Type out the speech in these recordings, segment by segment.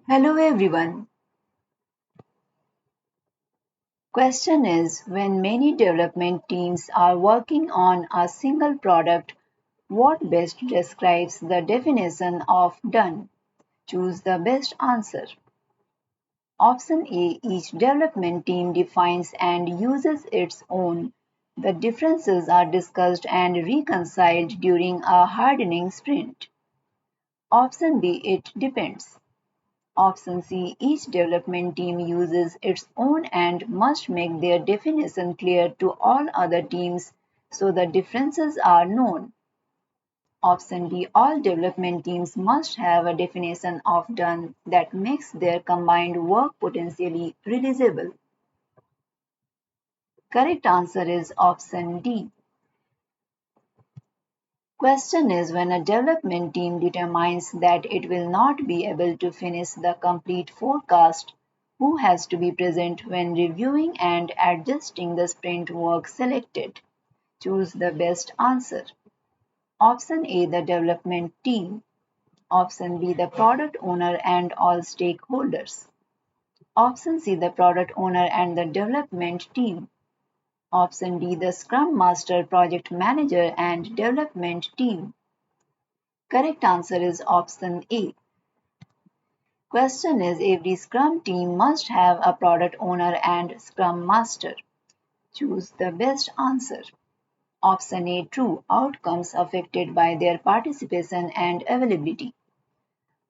Hello everyone. Question is, when many development teams are working on a single product, what best describes the definition of done? Choose the best answer. Option A, each development team defines and uses its own. The differences are discussed and reconciled during a hardening sprint. Option B, it depends. Option C, each development team uses its own and must make their definition clear to all other teams so the differences are known. Option D, all development teams must have a definition of done that makes their combined work potentially realizable. Correct answer is option D. Question is, when a development team determines that it will not be able to finish the complete forecast, who has to be present when reviewing and adjusting the sprint work selected? Choose the best answer. Option A, the development team. Option B, the product owner and all stakeholders. Option C, the product owner and the development team. Option D, the Scrum Master, project manager and development team. Correct answer is option A. Question is, every Scrum team must have a product owner and Scrum Master. Choose the best answer. Option A, true, outcomes affected by their participation and availability.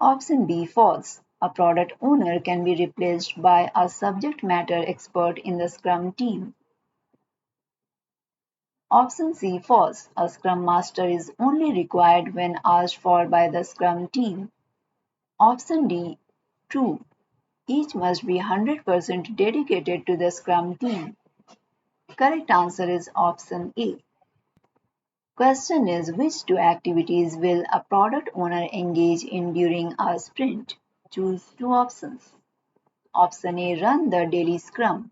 Option B, false, a product owner can be replaced by a subject matter expert in the Scrum team. Option C, false, a Scrum Master is only required when asked for by the Scrum team. Option D, true, each must be 100% dedicated to the Scrum team. Correct answer is option A. Question is, which two activities will a product owner engage in during a sprint? Choose two options. Option A, run the daily Scrum.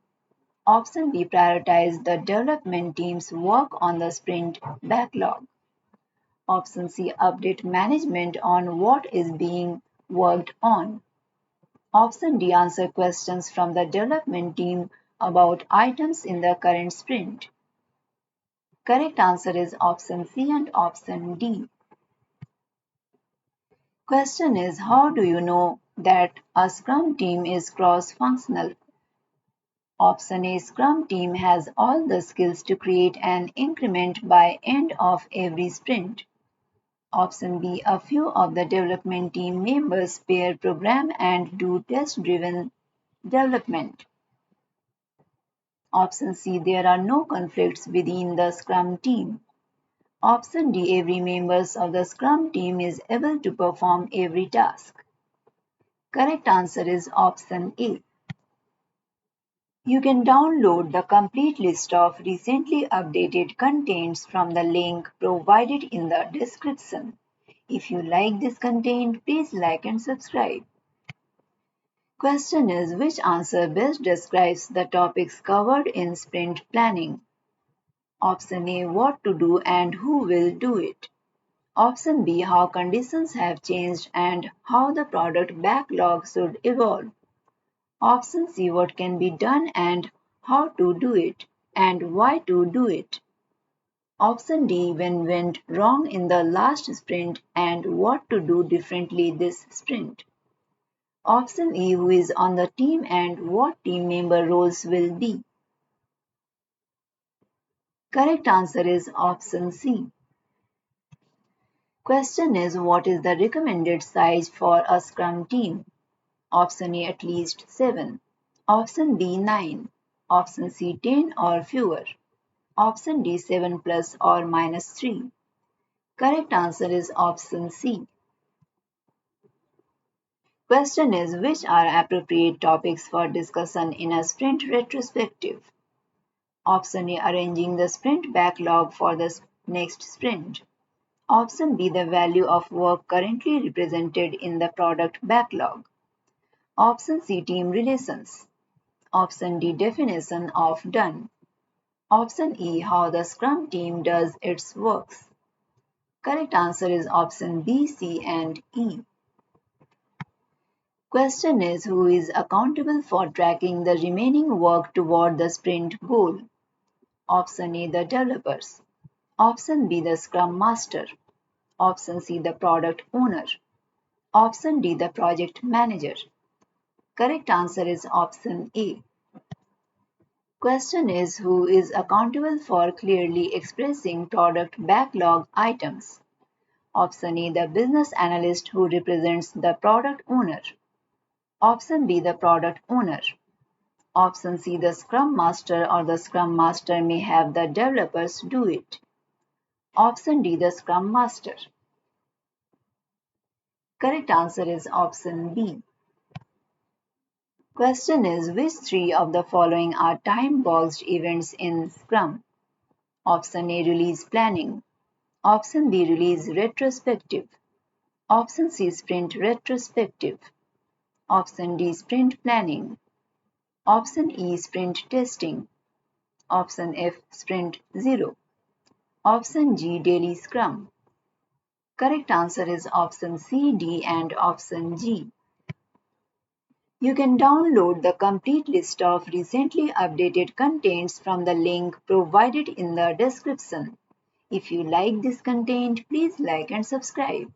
Option B, prioritize the development team's work on the sprint backlog. Option C, update management on what is being worked on. Option D, answer questions from the development team about items in the current sprint. Correct answer is option C and option D. Question is, how do you know that a Scrum team is cross-functional? Option A, Scrum team has all the skills to create an increment by end of every sprint. Option B, a few of the development team members pair program and do test-driven development. Option C, there are no conflicts within the Scrum team. Option D, every member of the Scrum team is able to perform every task. Correct answer is option A. You can download the complete list of recently updated contents from the link provided in the description. If you like this content, please like and subscribe. Question is, which answer best describes the topics covered in sprint planning? Option A, what to do and who will do it. Option B, how conditions have changed and how the product backlog should evolve. Option C, what can be done and how to do it and why to do it. Option D, when went wrong in the last sprint and what to do differently this sprint. Option E, who is on the team and what team member roles will be. Correct answer is option C. Question is, what is the recommended size for a Scrum team? Option A, at least 7. Option B, 9. Option C, 10 or fewer. Option D, 7 plus or minus 3. Correct answer is option C. Question is, which are appropriate topics for discussion in a sprint retrospective? Option A, arranging the sprint backlog for the next sprint. Option B, the value of work currently represented in the product backlog. Option C, team relations. Option D, definition of done. Option E, how the Scrum team does its works. Correct answer is option B, C and E. Question is who is accountable for tracking the remaining work toward the sprint goal? Option A, the developers. Option B, the Scrum Master. Option C, the product owner. Option D, the project manager. Correct answer is option A. Question is who is accountable for clearly expressing product backlog items? Option A, the business analyst who represents the product owner. Option B, the product owner. Option C, the Scrum Master or the Scrum Master may have the developers do it. Option D, the Scrum Master. Correct answer is option B. Question is which three of the following are time-boxed events in Scrum? Option A, release planning. Option B, release retrospective. Option C, sprint retrospective. Option D, sprint planning. Option E, sprint testing. Option F, sprint 0. Option G, daily scrum. Correct answer is option C, D and option G. You can download the complete list of recently updated contents from the link provided in the description. If you like this content, please like and subscribe.